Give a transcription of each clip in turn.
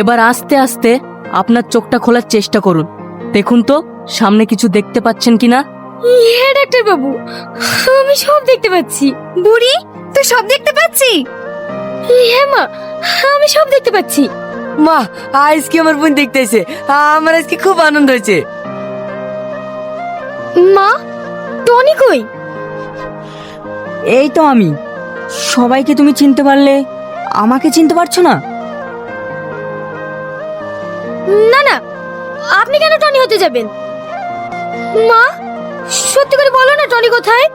এবার আস্তে আস্তে আপনার চোখটা খোলার চেষ্টা করুন। দেখুন তো সামনে কিছু দেখতে পাচ্ছেন কিনা। হ্যাঁ ডাক্তার বাবু, আমি সব দেখতে পাচ্ছি। বুড়ি, তুই সব দেখতে পাচ্ছি? হ্যাঁ মা, আমি সব দেখতে পাচ্ছি। মা, আজকে আমার বোন দেখতেছে, আমার আজকে খুব আনন্দ হয়েছে। মা, টনি কই? এই তো আমি। সবাইকে তুমি চিনতে পারলে, আমাকে চিনতে পারছো না? না না, আপনি কেন টনি হতে যাবেন? মা, সত্যি করে বলো না টনি কোথায়?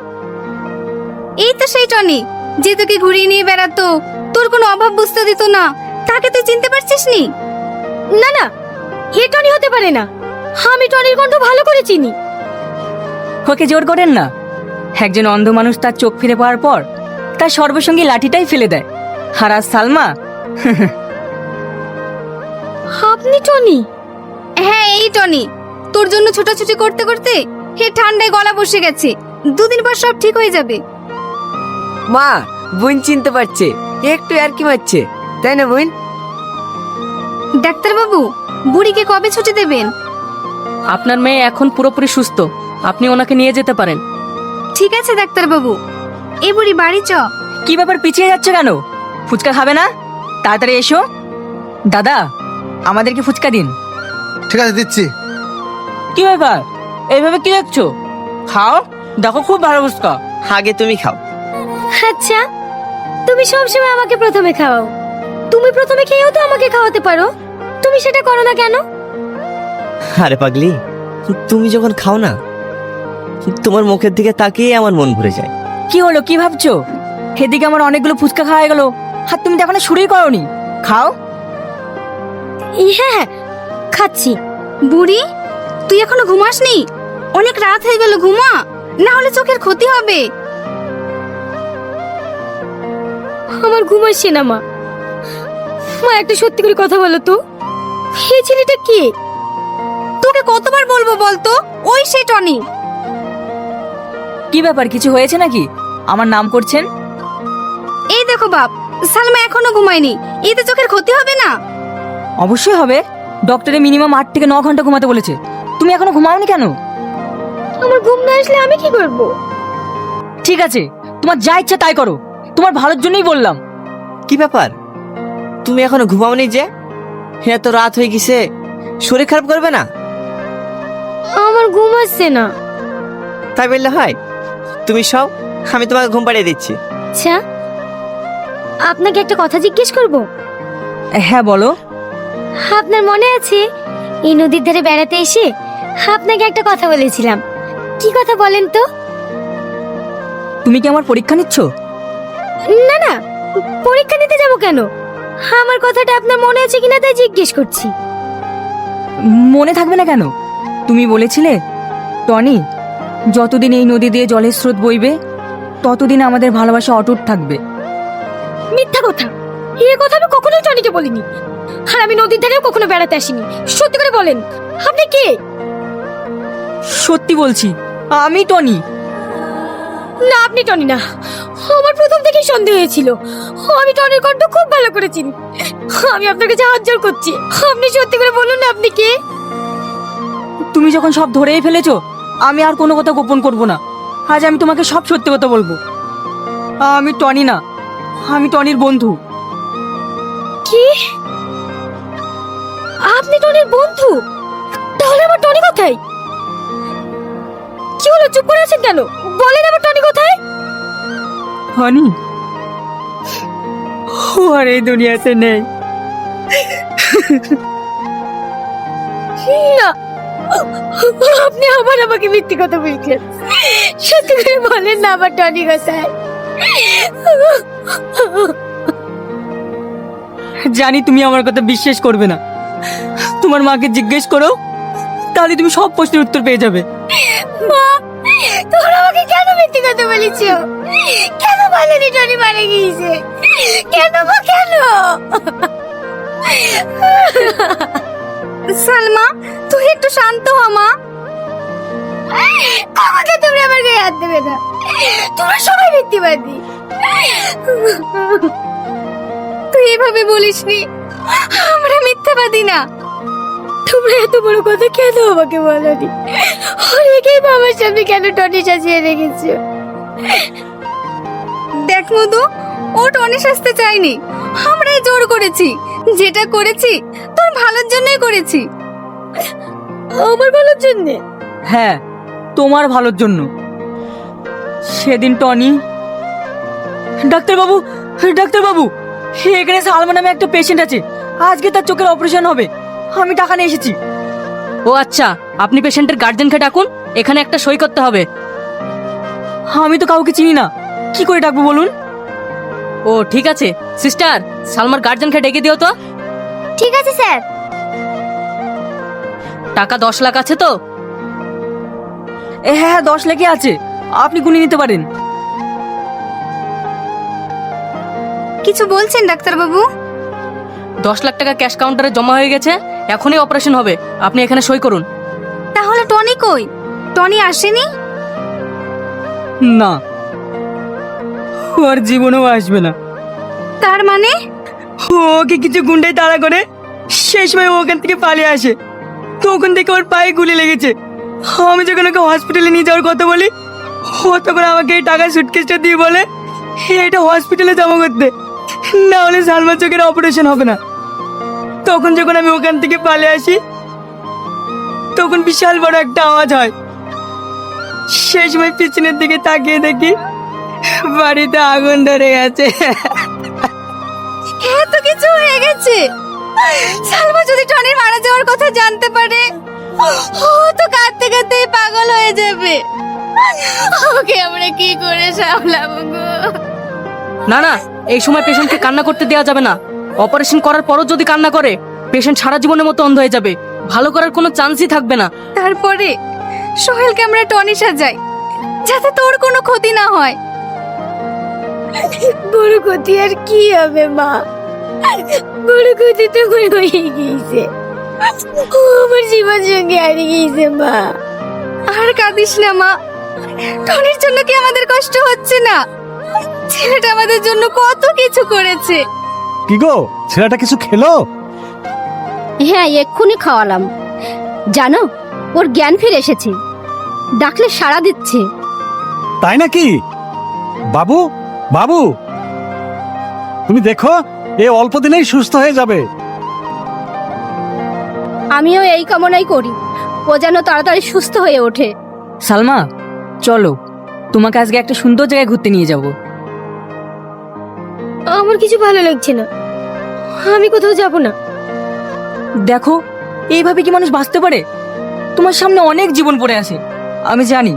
এই তো সেই টনি যে তোকে ঘুরিয়ে নিয়ে বেড়াতো, তোর কোনো অভাব বুঝতে দিত না, তাকে তুই চিনতে পারছিস নি? না না, এ টনি হতে পারে না। আমি টনির কণ্ঠ ভালো করে চিনি। ওকে জোর করেন না। একজন অন্ধ মানুষ তার চোখ ফিরে পাওয়ার পর তার সর্বসঙ্গী লাঠিটাই ফেলে দেয়। আর আজ সালমা। আপনি টনি? হ্যাঁ, এই টনি। তোর জন্য ছোটাছুটি করতে করতে হে ঠান্ডায় গলা বসে গেছে। দুদিন পর সব ঠিক হয়ে যাবে। মা, বোন চিনতে পারছে, একটু আর কি মারছে, তাই না বোন? ডাক্তার বাবু, বুড়িকে কবে ছুটি দেবেন? আপনার মেয়ে এখন পুরোপুরি সুস্থ, আপনি ওনাকে নিয়ে যেতে পারেন। ঠিক আছে ডাক্তার বাবু, এই বুড়ি বাড়ি চ। কি ব্যাপার, পিছিয়ে যাচ্ছে কেন? ফুচকা খাবে না? তাড়াতাড়ি এসো। দাদা, আমাদেরকে ফুচকা দিন। ঠিক আছে, দিচ্ছি। কি ব্যাপার, এইভাবে কি দেখছো? খাও, দেখো খুব ভালো ফুচকা। আগে তুমি খাও। আচ্ছা, তুমি সবসময় আমাকে প্রথমে খাওয়াও। তুমি প্রথমে খেয়েও তো আমাকে খাওয়াতে পারো, তুমি সেটা করো না কেন? আরে পাগলি, তুমি যখন খাও না, তোমার মুখের দিকে তাকিয়ে আমার মন ভরে যায়। কি হলো, কি ভাবছো? এদিকে আমার অনেকগুলো ফুচকা খাওয়া গেল, আর তুমি তো এখনো শুরুই করোনি। খাও। হ্যাঁ হ্যাঁ, খাচ্ছি। বুড়ি, তুই এখনো ঘুমাসনি? অনেক রাত হয়ে গেল, ঘুমা, না হলে চোখের ক্ষতি হবে। আমার ঘুম আসছে না মা। মা, একটা সত্যি করে কথা বলো তো, এই ছেলেটা কে? তোকে কতবার বলবো বলতো, ওই সেই টনি। কি ব্যাপার, কিছু হয়েছে নাকি? আমার নাম করছেন? এই দেখো বাপ, সালমা এখনো ঘুমায়নি, এতে চোখের ক্ষতি হবে না? অবশ্যই হবে। ডক্টরে মিনিমাম 8 থেকে 9 ঘন্টা ঘুমাতে বলেছে। তুমি এখনো ঘুমাওনি কেন? আমার ঘুম না আসলে আমি কি করব? ঠিক আছে, তোমার যা ইচ্ছা তাই করো, তোমার ভালোর জন্যই বললাম। কি ব্যাপার, তুমি এখনো ঘুমাওনি যে? হ্যাঁ, তো রাত হয়ে গেছে, শরীর খারাপ করবে না? আমার ঘুম আসছে না। তাই বললে হয়? তুমি সব, আমি তোমাকে ঘুম পাড়িয়ে দিচ্ছি। আচ্ছা, আপনাকে একটা কথা জিজ্ঞেস করব? হ্যাঁ বলো। আপনার মনে আছে এই নদীর ধারে বেড়াতে এসে আপনাকে একটা কথা বলেছিলাম? কি কথা বলেন তো? তুমি কি আমার পরীক্ষা নিচ্ছ? না না, পরীক্ষা নিতে যাব কেন? আমার কথাটা আপনার মনে আছে কিনা তাই জিজ্ঞেস করছি। মনে থাকবে না কেন? তুমি বলেছিলে, টনি, যতদিন এই নদী দিয়ে জলের স্রোত বইবে ততদিন আমাদের ভালোবাসা অটুট থাকবে। মিথ্যা কথা, এই কথা আমি কখনোই টনিকে বলিনি। আর আমি নদীর ধারেও কখনো বেড়াতে আসিনি। সত্যি করে বলেন, আপনি কে? সত্যি বলছি, আমি টনি। না, আপনি টনি না। আমার প্রথম থেকেই সন্দেহ হয়েছিল। আমি টনির কণ্ঠ খুব ভালো করে চিনি। আমি আপনার কাছে হাত জোড় করছি, আপনি সত্যি করে বলুন না আপনি কে? তুমি যখন সব ধরেই ফেলেছো, আমি আর কোনো কথা গোপন করব না। আজ আমি তোমাকে সব সত্যি কথা বলবো। আমি টনি না, আমি টনির বন্ধু। কি? আপনি টনির বন্ধু? তাহলে আমার টনি কোথায়? কি হলো, চুপ করে আছেন কেন? বলেন আমার টনি কোথায়? হনি, ও আর এই দুনিয়াতে নেই। না, আপনি আবার আমাকে মিথ্যে কথা বলছেন। সত্যি করে বলেন না আমার টনি কোথায়? জানি তুমি আমার কথা বিশ্বাস করবে না। তোমার মাকে জিজ্ঞেস করো, তাহলে তুমি সব প্রশ্নের উত্তর পেয়ে যাবে। মা, তোমরা আমাকে কেন মিথ্যে কথা বলেছো? কেন বলেনি টনি মারা গিয়েছে? কেন মা, কেন? সালমা, তুই একটু শান্ত হ মা। আমাকে তোমরা আমার গায়ে হাত দেবে না, তোমরা সবাই মিথ্যেবাদী। তুই এভাবে বলিসনি, আমরা মিথ্যাবাদী না। তোমরা এত বড় কথা কেন আমাকে বলনি? অনেকেই আমার সামনে কেন টনি সাজিয়ে রেখেছো? দেখ মধু, ও টনি সাজতে চাইনি, আমরাই জোর করেছি। যেটা করেছি তোর ভালোর জন্যই করেছি। আমার ভালোর জন্য? হ্যাঁ, তোমার ভালোর জন্য। সেদিন টনি, ডাক্তারবাবু, ডাক্তারবাবু, এখানে সালমা নামে একটা পেশেন্ট আছে, আজকে তার চোখের অপারেশন হবে, আমি টাকা নিয়ে এসেছি। ও আচ্ছা, আপনি পেশেন্টের গার্জেনকে ডাকুন, এখানে একটা সই করতে হবে। আমি তো কাউকে চিনি না, কি করে ডাকবো বলুন? ও ঠিক আছে, সিস্টার সালমার গার্জেনকে ডেকে দিও তো। ঠিক আছে স্যার। টাকা 10 লাখ আছে তো? হ্যাঁ, 10 লাখই আছে, আপনি গুনে নিতে পারেন। কিছু বলছেন ডাক্তারবাবু? 10 লাখ টাকা ক্যাশ কাউন্টারে জমা হয়ে গেছে, এখনই অপারেশন হবে, আপনি এখানে সই করুন। তাহলে টনি কই? টনি আসেনি? না, ও আর জীবনেও আসবে না। তার মানে? ওকে কিছু গুন্ডাই তাড়া করে, সেই সময় ও ওখান থেকে পালিয়ে আসে, তখন থেকে ওর পায়ে গুলি লেগেছে। আমি যখন ওকে হসপিটালে নিয়ে যাওয়ার কথা বলি, ও তখন আমাকে এই টাকার সুটকেসটা দিয়ে বলে এটা হসপিটালে জমা করতে, না হলে সালমা চোখের অপারেশন হবে না। তখন যখন আমি ওখান থেকে পালিয়ে আসি, তখন বিশাল বড় একটা আওয়াজ হয়। সেই সময় পিছনের দিকে তাকিয়ে দেখি বাড়িতে আগুন ধরে গেছে। এত কিছু হয়ে গেছে। সালমা যদি টনির মারা যাওয়ার কথা জানতে পারে, ও তো কাঁদতে কাঁদতে পাগল হয়ে যাবে। ওকে আমরা কি করে সামলাবো গো? না না, এই সময় পেশেন্টকে কান্না করতে দেওয়া যাবে না। অপারেশন করার পরও যদি কান্না করে, পেশেন্ট সারা জীবনের মতো অন্ধ হয়ে যাবে, ভালো করার কোনো চান্সই থাকবে না। তারপরে সোহেলকে আমরা টনি সাজাই, যাতে তোর কোনো ক্ষতি না হয়। বড় ক্ষতি আর কি হবে মা? বড় ক্ষতি তো হয়ে গিয়েছে। ও আমার জীবন সঙ্গে হারিয়ে গিয়েছে মা। আর কাঁদিস না মা, টনির জন্য কি আমাদের কষ্ট হচ্ছে না? ছেলেটা আমাদের জন্য কত কিছু করেছে। কি গো, ছেলেটা কিছু খেলো? হ্যাঁ, এক্ষুনি খাওয়ালাম। জানো, ওর জ্ঞান ফিরে এসেছে, ডাকলে সাড়া দিচ্ছে। তাই নাকি? বাবু, বাবু, তুমি দেখো, এ অল্প দিনেই সুস্থ হয়ে যাবে। আমিও এই কামনাই করি, ও যেন তাড়াতাড়ি সুস্থ হয়ে ওঠে। সালমা, চলো, তোমাকে আজকে একটা সুন্দর জায়গায় ঘুরতে নিয়ে যাব। আমার কিছু ভালো লাগছে না, আমি কোথাও যাব না। দেখো, এইভাবে কি মানুষ বাঁচতে পারে? তোমার সামনে অনেক জীবন পড়ে আছে। আমি জানি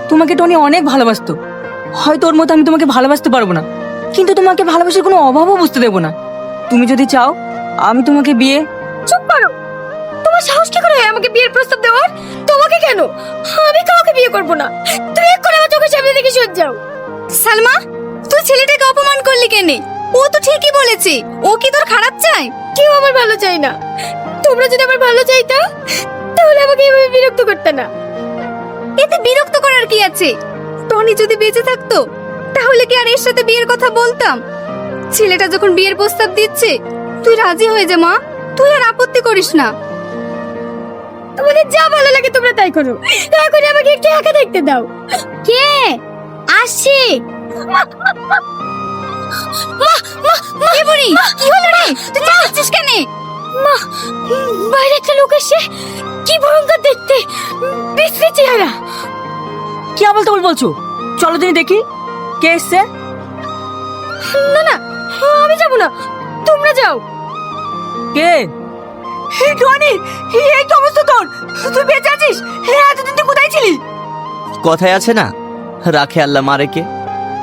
তোমাকে টনি অনেক ভালোবাসতো, হয়তো ওর মতো আমি তোমাকে ভালোবাসতে পারবো না, কিন্তু তোমাকে ভালোবাসার কোনো অভাবও বুঝতে দেবো না। তুমি যদি চাও, আমি তোমাকে বিয়ে। চুপ করো, তোমার সাহস কি করে হয় আমাকে বিয়ের প্রস্তাব দেওয়ার? তোমাকে কেন? আমি কাউকে বিয়ে করব না। তুমি এক্ষুনি আমার চোখের সামনে থেকে সরে যাও। সালমা, তুই ছেলেটাকে অপমান করলি কেন? ও তো ঠিকই বলেছে, ও কি তোর খারাপ চায়? কেউ আমার ভালো চায় না। তোমরা যদি আমার ভালো চাইতা, তাহলে আমাকে এভাবে বিরক্ত করতে না। এতে বিরক্ত করার কি আছে? টনি যদি বেঁচে থাকতো, তাহলে কি আর এর সাথে বিয়ের কথা বলতাম? ছেলেটা যখন বিয়ের প্রস্তাব দিচ্ছে, তুই রাজি হয়ে যা মা, তুই আর আপত্তি করিস না। তোমাদের যা ভালো লাগে তোমরা তাই করো, এখন আমাকে একটু একা দেখতে দাও। কে আসছে? মা, কি বুড়ি, কি হলো রে? তুই যাচ্ছিস কেন? মা, বাইরে একটা লোক এসে, কি ভয়ঙ্কর দেখতে, বিশ্রী চেহারা। কি আবল তাবল বলছো? চলো তুমি দেখি কে এসছে। না না, আমি যাব না, তোমরা যাও। কে? টনি, এই কি অবস্থা তোর? তুই বেঁচে আছিস? এতদিন তুই কোথায় ছিলি? কথায় আছে না, রাখে আল্লাহ মারে কে।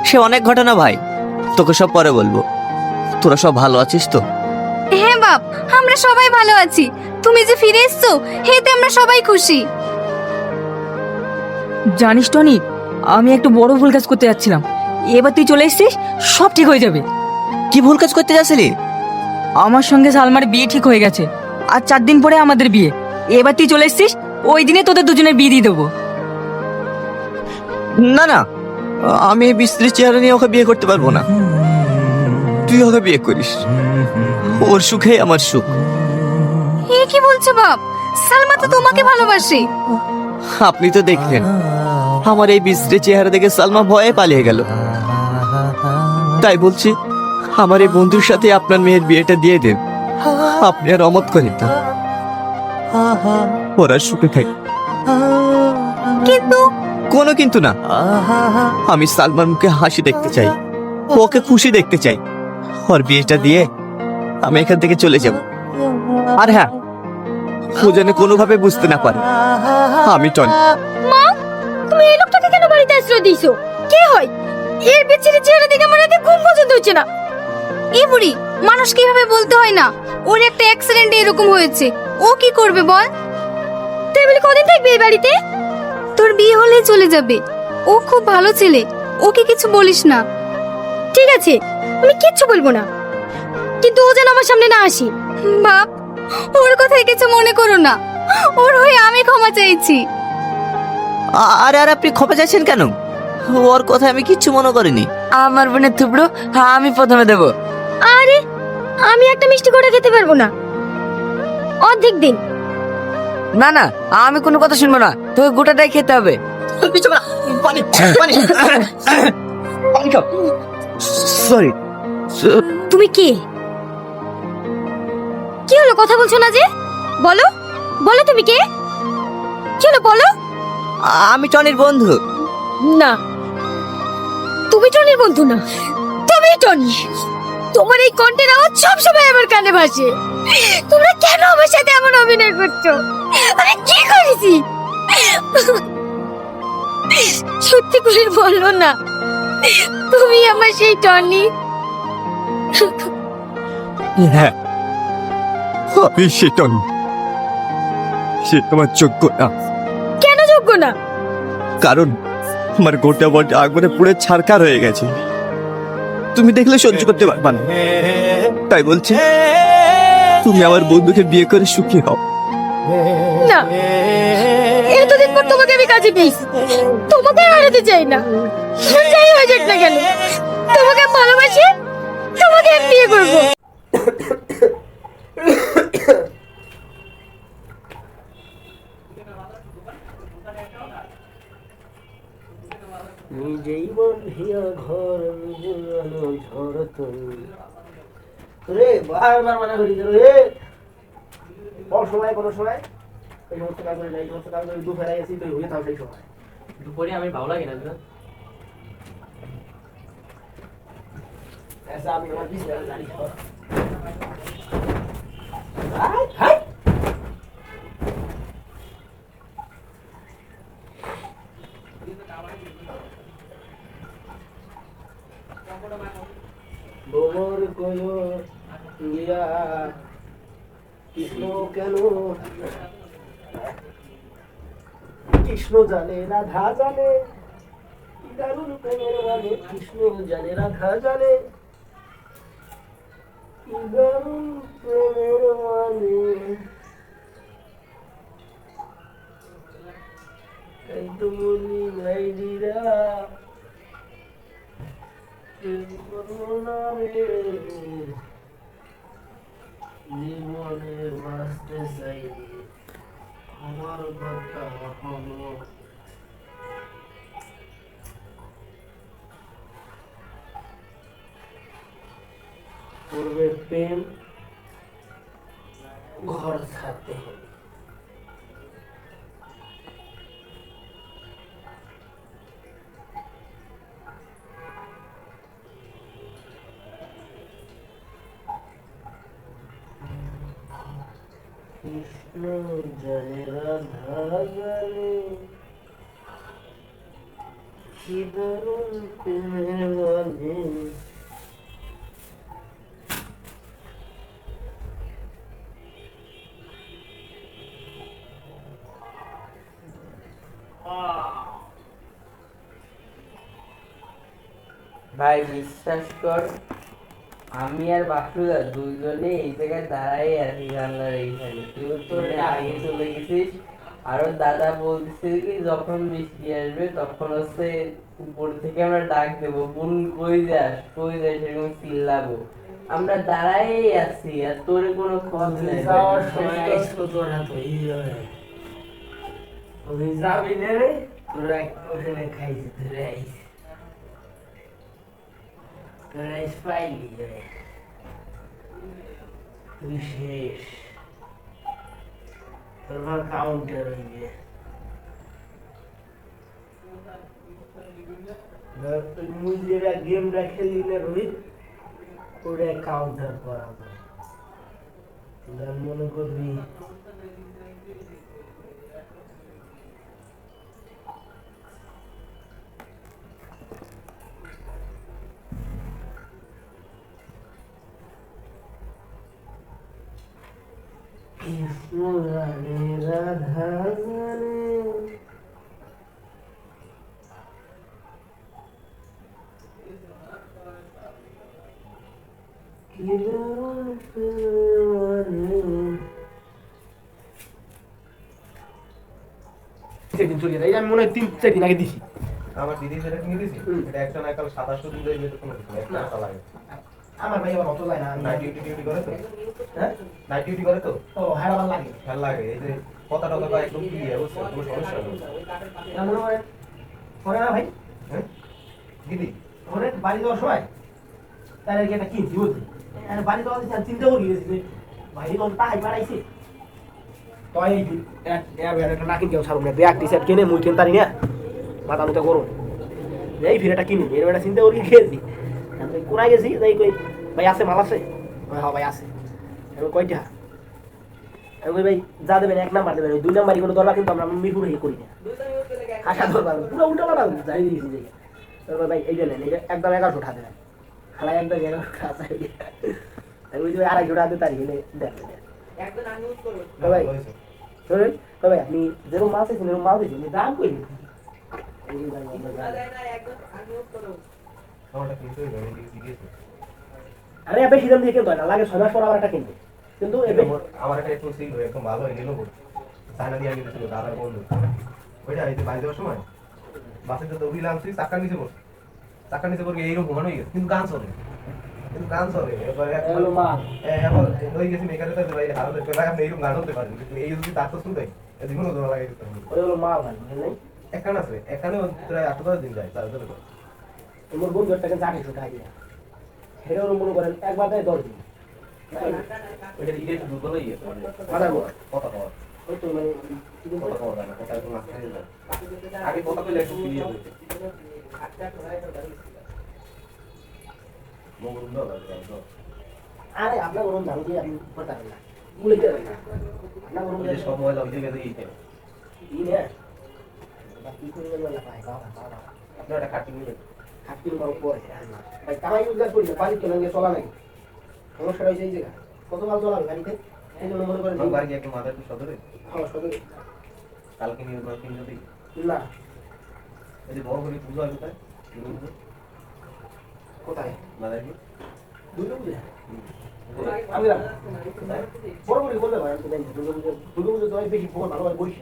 সে অনেক ঘটনা ভাই, তোকে সব পরে বলবো। তোরা সব ভালো আছিস তো? হ্যাঁ বাপ, আমরা সবাই ভালো আছি। তুমি যে ফিরে এসছো, এতে আমরা সবাই খুশি। জানিস টনি, আমি একটা বড় ভুল কাজ করতে যাচ্ছিলাম, এবার তুই চলে এসেছিস, সব ঠিক হয়ে যাবে। কি ভুল কাজ করতে যাচ্ছিলি? আমার সঙ্গে সালমার বিয়ে ঠিক হয়ে গেছে, আর 4 দিন পরে আমাদের বিয়ে। এবার তুই চলে এসেছিস, ওই দিনে তোদের দুজনের বিয়ে দিয়ে দেবো। না না, আমি এই বিশ্রী চেহারা নিয়ে ওকে বিয়ে করতে পারবো না। তুই ওকে বিয়ে করিস। ওর সুখেই আমার সুখ। এ কি বলছো বাপ? সালমা তো তোমাকে ভালোবাসে। আপনি তো দেখলেন আমার এই বিশ্রী চেহারা দেখে সালমা ভয়ে পালিয়ে গেল। তাই বলছি আমার এই বন্ধুর সাথে আপনার মেয়ের বিয়েটা দিয়ে দেন। আপনি আর অমত করেন না, ওরা সুখে থাকে। কিন্তু কোনো কিন্তু না, আমি সালমার মুখে হাসি দেখতে চাই, ওকে খুশি দেখতে চাই। ওর বিয়েটা দিয়ে আমি এখান থেকে চলে যাব। আর হ্যাঁ, ও যেন কোনোভাবে বুঝতে না পারে আমি টনি। মা, তুমি এই লোকটাকে কেন বাড়িতে আশ্রয় দিয়েছো? কে হয়? এর বেচারি চেহারা দেখে আমার রাতে ঘুম পর্যন্ত হচ্ছে না। এই বুড়ি মানুষ কিভাবে বলতে হয় না? ওর একটা অ্যাক্সিডেন্টে এরকম হয়েছে, ও কি করবে বল? তুই বলি কদিন থাকবি এই বাড়িতে? তোর বিয়ে হলে চলে যাবে। ও খুব ভালো ছেলে, ওকে কিছু বলিস না। ঠিক আছে, আমি কিচ্ছু বলবো না, কিন্তু ও যেন আমার সামনে না আসি। বাপ, ওর কথায় কিছু মনে করো না, ওর হয়ে আমি ক্ষমা চাইছি। আরে আর আপনি ক্ষমা চাইছেন কেন? ওর কথা আমি কিচ্ছু মনে করিনি। আমার বোনের থুবড়ো আমি প্রথমে দেবো। আরে আমি একটা মিষ্টি করে খেতে পারবো না, অর্ধেক দিন। না না, আমি কোনো কথা শুনবো না, তোকে গোটাটাই খেতে হবে। সরি। তুমি কে? কি হলো, কথা বলছো না যে? বলো বলো, তুমি কে? কি হলো বলো। আমি টনির বন্ধু। না, তুমি টনির বন্ধু না, তুমি টনি। তোমার এই কণ্ঠের আওয়াজ সবসময় আমার কানে ভাসে। তোমরা কেন আমার সাথে এমন অভিনয় করছো? আমি কি করেছি? সত্যি করে বলো না, তুমি আমার সেই টনি? হ্যাঁ, আমি সে টনি। সে তোমার যোগ্য না। কেন যোগ্য না? কারণ আমার গোটা বডি আগুনে পুড়ে ছারখার হয়ে গেছে, তুমি দেখলে সহ্য করতে পারবা না। তাই বলছি তুমি আমার বন্ধুকে বিয়ে করে সুখী হও। না, এতদিন পর তোমাকে আমি কাজে পেয়েছি, তোমাকে আর হারাতে চাই না। যাই হয়ে যাক না কেন, তোমাকে আমি ভালোবাসি, তোমাকে আমি বিয়ে করবো। নিজেই বন্ধিয়া ঘর বুলানো ঝড় তুমি রে বারবার মানা করি রে। কোন সময় কোন সময় এই সমস্ত কাজ করে নাই, এই সমস্ত কাজ করে দুপুরে আসি তুই হয়ে থাও। সেই সময় দুপুরে আমি ভালো লাগে না ऐसा আমি আমার বিজনেস জানি। হাই হাই ভোর কয়ো গিয়া কৃষ্ণ কেন, কৃষ্ণ জানে রাধা জানে, দারুণ প্রেমের মানে কৃষ্ণ জানে রাধা জানে, দারুণ প্রেমের মানে। এই তো বলি ভাইরা জীবনে বাঁচতে চাই আমার কথা হলো পূর্বে প্রেম ঘর ছাড়তে হবে। কৃষ্ণ জানে রাধা জানে, কি দারুণ প্রেমের মানে। ভাই বিশ্বাস কর, আমি আর বাসুদা দুইজনে এই জায়গায় দাঁড়াই আছি জানলার এইখানে। তুই তো আগে চলে গেছিস। আর ওর দাদা বলছে কি যখন বৃষ্টি আসবে তখন উপর থেকে আমরা ডাক দেবো, বোন কই যাস কই যাস, এরকম চিল্লাবো। আমরা দাঁড়াই আছি আর তোর কোনো খোঁজ নেই যাওয়ার সময় আইসো তোরা তো ওই যাবি না রে তোরা ওখানে খাইছি তোরা আইস তোরা আইস পাইলি রে তুই শেষ তোর ভার কাউন্টার হইবে মুই যেটা গেমটা খেলি না রোহিত ওটা কাউন্টার করা যায় তোরা মনে করবি কৃষ্ণ জানে রাধা জানে সেদিন চলে যায় আমি মনে হয় 3-4 দিন আগে দিছি আমার দিদি যেটা কিনে দিয়েছি এটা একটা না কাল 2700 দিন ধরে কোনো কিছু একটা টাকা লাগে আমার ভাই আবার অত যায় না নাইট ডিউটি করে তো হ্যাঁ নাইট ডিউটি করে তো ও হ্যাঁ আবার লাগে খেয়াল লাগে এই যে কথা টকা বা একদম ক্লিয়ার বুঝছো কোনো সমস্যা নেই না মনে হয় করে না ভাই হ্যাঁ দিদি ওরে বাড়ি যাওয়ার সময় তার আগে একটা কিনছি বুঝলি বাড়ি যাওয়ার দিচ্ছি চিন্তা করি গেছি যে ভাই তখন তাই বাড়াইছে তো এই একটা না কিনতে ছাড়ুন না ব্যাগ টি শার্ট কিনে মুই কিনতারি না মাথা মুথা করুন এই ফিরেটা কিনি এর বেটা চিন্তা করি খেয়েছি কোনায় গেছি তাই কই ভাই আছে মাল আছে হ্যাঁ ভাই আছে এবার কয়টা আমি কই ভাই যা দেবেন 1 নাম্বার দেবেন ওই 2 নাম্বারই কোনো দরকার কিন্তু আমরা মিরপুরে করি না আশা দরকার পুরো উল্টা পাল্টা যাই দিয়েছি যে তারপর ভাই এইটা নেন এটা একদম 1100 টাকা দেবেন খালা একদম 1100 টাকা চাই আমি ওই যে 250 টাকা দিতে পারি দেন একদম আমি ইউজ করব ভাই শুনুন ভাই আপনি যেরকম মাল চাইছেন এরকম মাল দিয়েছেন দাম কই আমারটা কিনতে হবে আমি দিয়েছি আরে বেশি দাম দিয়ে কিনতে হয় না লাগে 6 মাস পর আবার একটা কিনবে কিন্তু আমার একটা একটু সিল হয়ে একদম ভালো হয়ে গেল চায়না দিয়ে গেছিল দাদার বন্ধু ওইটা এই যে বাইরে যাওয়ার সময় বাসে তো দৌড়ি লামছি চাকার নিচে পড়ছে চাকার নিচে পড়ে এইরকম ঘুমানো হয়ে গেছে কিন্তু গান চলে এবারে হলো মাল এখন হয়ে গেছি মেকারে তো ভাই হারাতে ভাই আপনি এইরকম গান হতে পারেন কিন্তু এই যদি তার তো শুনতে জীবন ধরা লাগে ওই হলো মাল ভাই বুঝলেন এখানে আছে এখানে প্রায় 8-10 দিন যায় তার ধরে তোমার বন্ধু একটা কিন্তু 800 টাকা দিয়ে হেরে ওর মনে করেন একবার দেয় 10 দিন ওইটা দিতে একটু দুর্বল হয়ে গেছে মাথা কথা কওয়া ওই তো মানে কথা কওয়া যায় না কথা একটু মাথায় যায় আগে কথা কইলে একটু ক্লিয়ার হইছে মগর উল্টো লাগে আরে আপনার গরম জানো কি আপনি কথা বলেন না ভুলে যাবেন না আপনার গরম যে সব ময়লা উঠে গেছে এই এই রে বাকি করে বলা পায় বাবা আপনার একটা খাটি নিয়ে খাটির মাল পরে ভাই কামাই উদ্ধার করি না বাড়ি চলে গিয়ে চলা নাই সমস্যা হয়েছে এই জায়গা কত মাল চলাবে গাড়িতে এই জন্য মনে করেন বাড়ি গিয়ে একটু মাথায় একটু সদরে হ্যাঁ সদরে কালকে নিয়ে যাবো কিনে যদি না এই যে বড় করে পুজো হয় কোথায় কোথায় মাদার কি দুটো বুঝে আমি না বড় করে বলতে ভাই আমি জানি দুটো বুঝে তো বেশি ফোন ভালো হয় বইস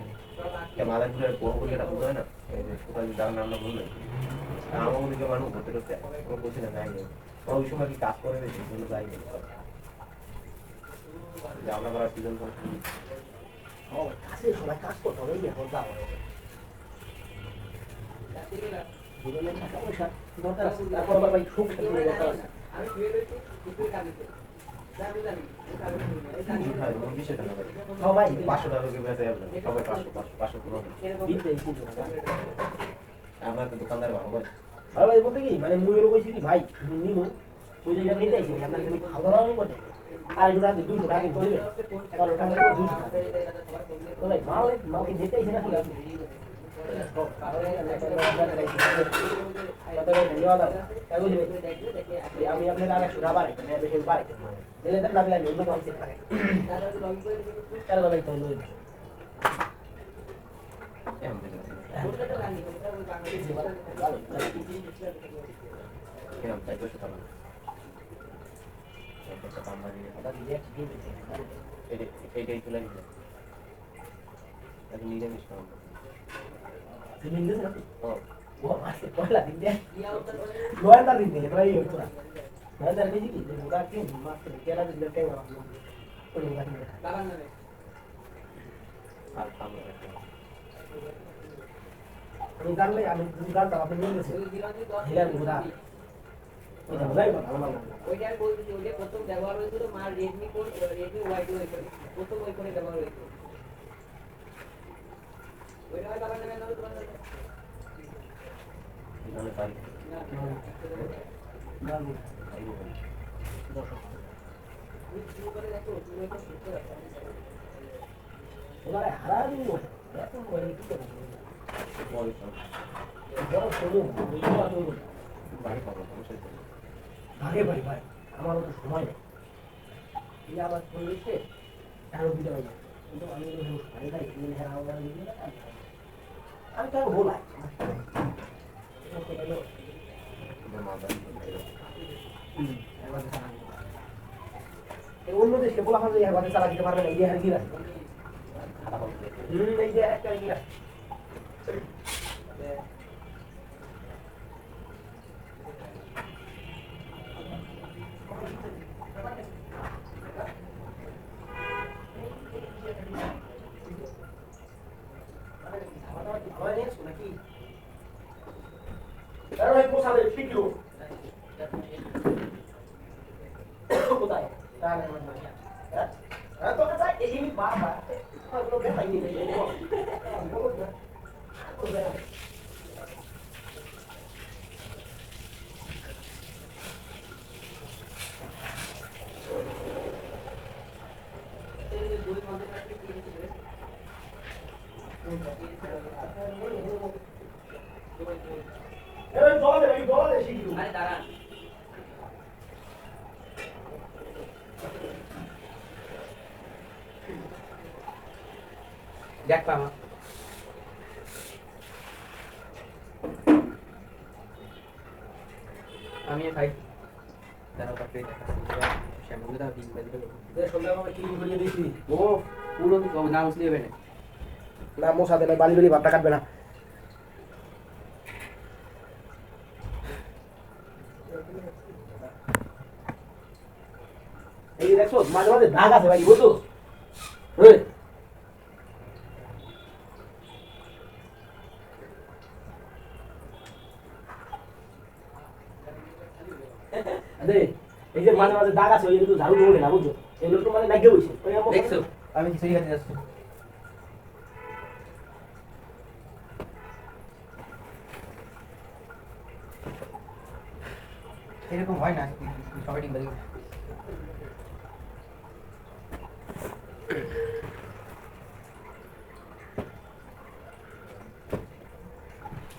মাদারপুরের বড় করে একটা পুজো হয় না এই যে কোথায় যার নাম না বললে আমার মনে হয় মানুষ ঘুরতে করতে কোনো বলছি না যাই ওই সময় কি কাজ করে বেশি কোনো যাই আমরা করার সিজন ও কাছে সবাই কাজ করতে হবে এখন যাও জীবনে টাকা পয়সা দরকার আছে তারপর আবার ভাই সুখ শান্তি দরকার আছে সবাই 500 টাকা করে বেঁচে যাবে সবাই 500 পুরো আমরা তো দোকানদার ভালো করে ভাই বলতে কি মানে মুই এরকম কইছি কি ভাই নিমু ওই জায়গা নিতে আইছি আপনার কি খাওয়া দাওয়া করতে আর একটু রাতে 200 টাকা দিবে আর ওটা করে 200 টাকা তো ভাই মাল কি দিতে আইছি না কি আমি আপনার আর 100 টাকা বাড়াই বেশি বাড়াই দিলে না লাগলে আমি অন্য কোনো চিন্তা নাই চলো ভাই তো লই এইটাই তুলে নিলে নিরামিষ তুমি নিলে না ও মাসে পয়লা দিন দে নয়টা দিন দিলে ভাই হতো না দাদা বেশি কি বুড়া কি মাছ কেলা দিলে টেঙ্গা ওই গাড়ি দাঁড়ান না আমি জানলে আমি গানটা আপনি নিয়ে গেছে হিলার বুড়া ওটা বুঝাই না আমার ওইটা বলছি ওইটা প্রথম ব্যবহার হয়েছিল মা Redmi code Redmi Y two প্রথম ওই করে ব্যবহার হয়েছিল ওইটা হয় বাবা নেবেন না তোমার এবারে হারাবি এত বড় কি করে বড় শুরু ভাগে ভাই ভাই আমার তো সময় নেই এই আবার পরিবেশে আরো বিদায় হয়ে যায় কিন্তু আমি ভাই ভাই আমি তো বলাই অন্য দেশকে বলা হয় যে চালা দিতে পারবে না এই আর কি রাখবে এই যে একটা কি আরে দাঁড়ান দেখ পামা আমি খাই দাঁড়াও কাটে শ্যাম্পু দাও দিন বাজি সন্ধ্যাবেলা কি ঘুরিয়ে দিয়েছি ও পুরো না মুসলি হবে না না মশা দেবে বালি বালি ভাবটা কাটবে না এই দেখছো মাঝে মাঝে দাগ আছে ভাই বুঝছো এই যে মাঝে মাঝে দাগ আছে ওই কিন্তু ঝাড়ু দৌড়ে না বুঝছো এগুলো তো মানে লাগিয়ে বইছে দেখছো আমি কিছুই খাতে যাচ্ছি এরকম হয় না সবাই ডিম বাজি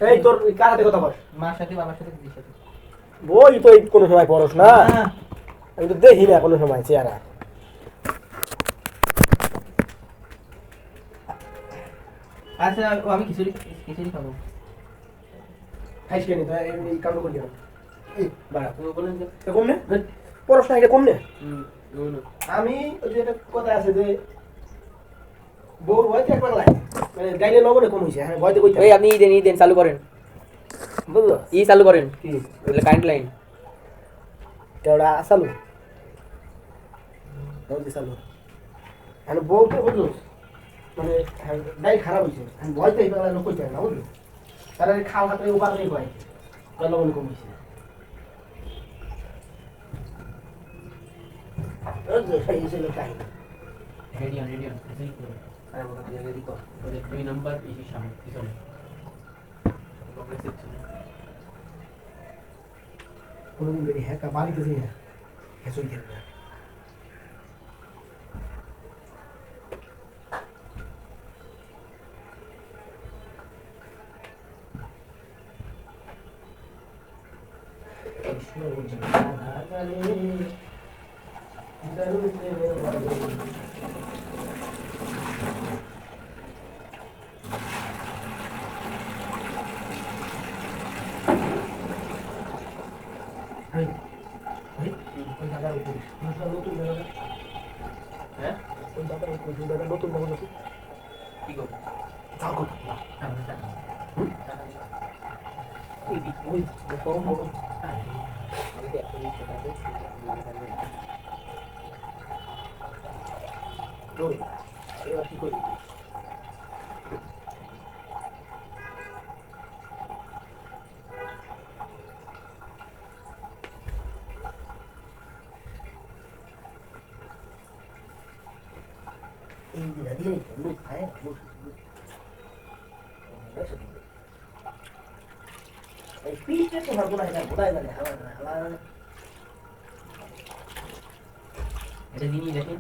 এই তোর কার হাতে কথা বল মার সাথে বাবার সাথে দিদির সাথে বই তো এই কোনো সময় পড়স না আমি তো দেখি না কোনো সময় চেহারা আচ্ছা আমি খিচুড়ি খিচুড়ি খাবো খাইস কেন তো এই কাম করলি না এই বাড়া তুমি বলেন যে তো কম নে পড়াশোনা এটা কম নে আমি ওই যে একটা কথা আছে যে বউর ভয়তে একবার লাগে মানে গাইলে নগরে কম হইছে হ্যাঁ ভয়তে কইতে ওই আপনি দেন চালু করেন বুঝলো চালু করেন কি એટલે কারেন্ট লাইন কেওড়া চালু বলতে চালু মানে বউতে বুঝলো মানে গাই খারাপ হইছে আমি ভয়তে এইবার লোক কইতে না বুঝলো তারা খাওয়া হাতে উপার নেই ভয় গেল বলে কম হইছে সেই সেই কাহিনী রেডিয়ন খিচুড়ি করুন আর বলা দিয়ে রেডি কর ওই 2 নাম্বার পিসির সামনে পিছনে কোনোদিন বেরি হ্যাঁ বাড়িতে যাই না হ্যাঁ চলে যাবে নতুন কি করব যাও কথা ওই গরম এবার কি করি? এই দিদা দিয়ে লোক খায় লোক এই পিঠে তো ভালো না এটা বোঝাই না হালা হালা এটা জিনিস দেখেন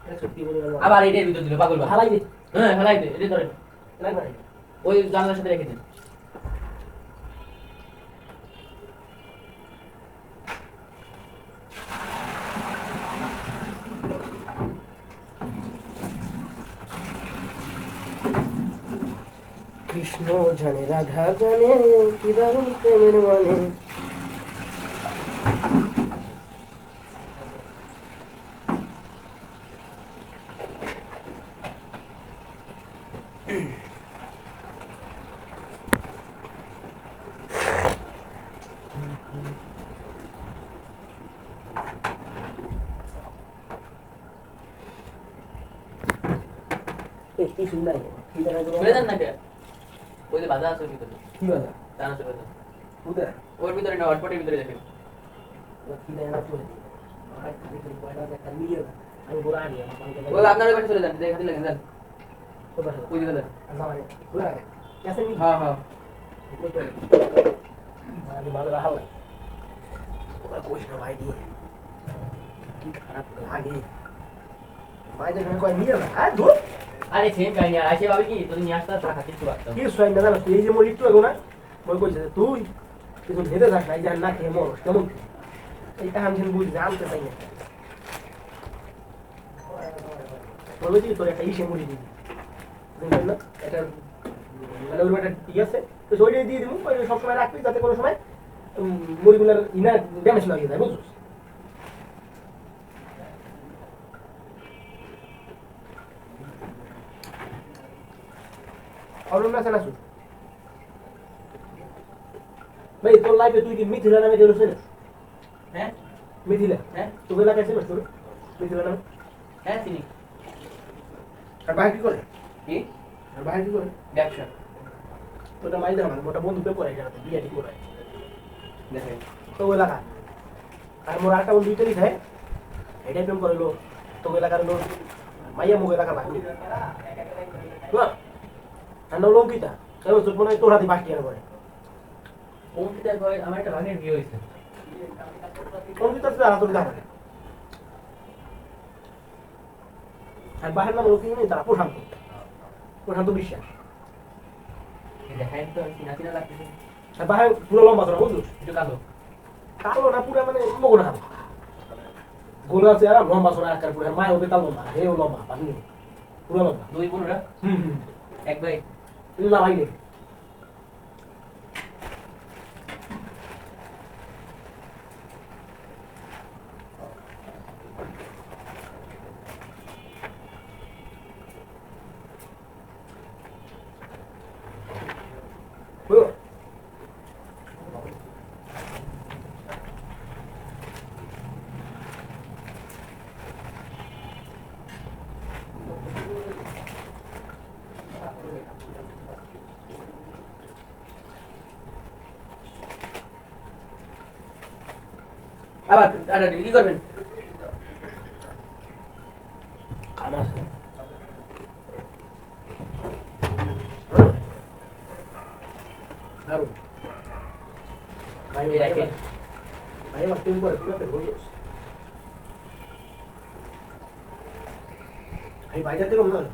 এটা সত্যি বলে গেল আবার এটার ভিতর দিল পাগল হালাই দে হ্যাঁ ফেলাই দে এটা ধরেন লাগবে ওই জানলার সাথে রেখে দিন কৃষ্ণ জানে রাধা জানে কি দারুণ প্রেমের মানে কি সুন্দর কি দাঁড়া খুলে দেন না কে ওই যে বাধা আছে ওর ভিতরে কি বাজা জানা চলে যান কোথায় ওর ভিতরে না হটপটের ভিতরে দেখেন কি দাঁড়া চলে আমি বড় আনি ওই আপনার ওই পাশে চলে যান দেখাতে লাগেন যান ওই দিকে যান হ্যাঁ হ্যাঁ আমি ভালো রাখা ওরা কইস না ভাই দিয়ে কি খারাপ লাগে ভাই যেখানে কয় নিয়ে না আর ধুর আরে সেম কাহিনী আর আসে ভাবে কি তুই নিয়ে আসতে টাকা কিছু রাখতাম কি সোয়াই না তুই এই যে মরি একটু আগে না মই কইছে তুই কিন্তু ভেবে যাস না এই যে না খেয়ে মরস কেমন এইটা আমি বুঝি জানতে চাই না বলবে কি তোর একটা ইসে মরি দিবি বুঝলেন না এটা মানে ওর একটা ঠিক আছে তো ওইটাই দিয়ে দিব ওই সবসময় রাখবি যাতে কোনো সময় মুড়িগুলোর ইনা ড্যামেজ না হয়ে যায় বুঝছিস অরুণ আছে না শুন ভাই তোর লাইফে তুই কি মিথিলা নামে কেউ চিনিস হ্যাঁ মিথিলা হ্যাঁ তোর এলাকায় চিনিস তোর মিথিলা নামে হ্যাঁ চিনি আর ভাই কি করে কি আর ভাই কি করে ব্যবসা তোটা মাইদের আমার মোটা বন্ধু পে করে জানাতে বিয়ে ঠিক করে দেখেন তো ওই এলাকা আর মোর আরেকটা বন্ধু দুইটারই খায় এটাই প্রেম করে লোক তো ওই এলাকার লোক মাইয়া মুখ এলাকার ভাই না আর লঙ্কিতা এবার তোর মনে হয় তোর হাতে বাকি আর করে অঙ্কিতার ঘরে আমার একটা ভাগের বিয়ে হয়েছে লঙ্কিতা তো আর তোর জানা আর বাহের নাম লোক নেই তারা প্রশান্ত প্রশান্ত বিশ্বাস দেখাই তো চিনা চিনা লাগতেছে আর বাহের পুরো লম্বা তোরা বুঝলো একটু কালো কালো না পুরো মানে মগনা হাত গোল আছে আর লম্বা সোনা আকার পুরো মায় হবে তাল লম্বা হেও লম্বা পানি পুরো লম্বা দুই বোনরা হুম এক ভাই না ভাই নেই আবার আরে কি করবেন খানা আর ভাই রাখেন ভাই আমার তুমি করে পুরো পেট ভরে ভাই বাইরে থেকে বল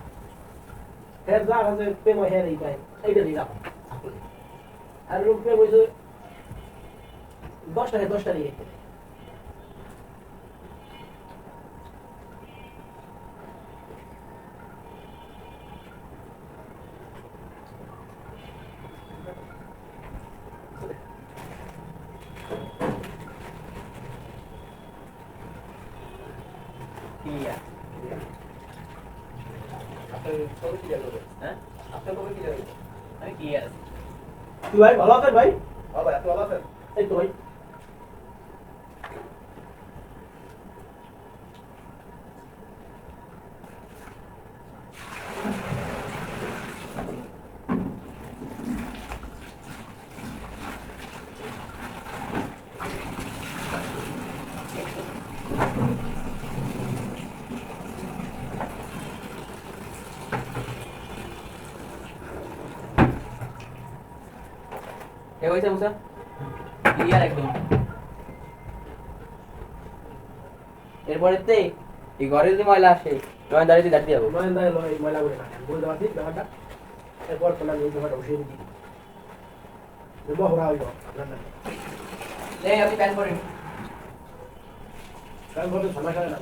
হেয়ার যা আছে প্রেম হেয়ার এই ভাই এইটা দিলা আর রূপ প্রেম হইছে 10 টাকা 10 টাকা দিয়ে iya apa kau tidak tahu apa kau tidak tahu আমি কি আছে তুই ভাই ভালো আছেন ভাই বাবা এত ভালো আছেন এই তো ভাই এ হয়েছে মুসা ক্লিয়ার একদম। এরপরে তে এই ঘরে যদি ময়লা আসে নয় দাঁড়িয়ে দাঁড়িয়ে যাবো। নয়ন দায় লয় ময়লা করে না বুঝতে পারছিস ব্যাপারটা। এরপর তোলা এই ব্যাপারটা বসিয়ে দিই মহড়া হইল আপনার না আপনি প্যান করেন। সমস্যা না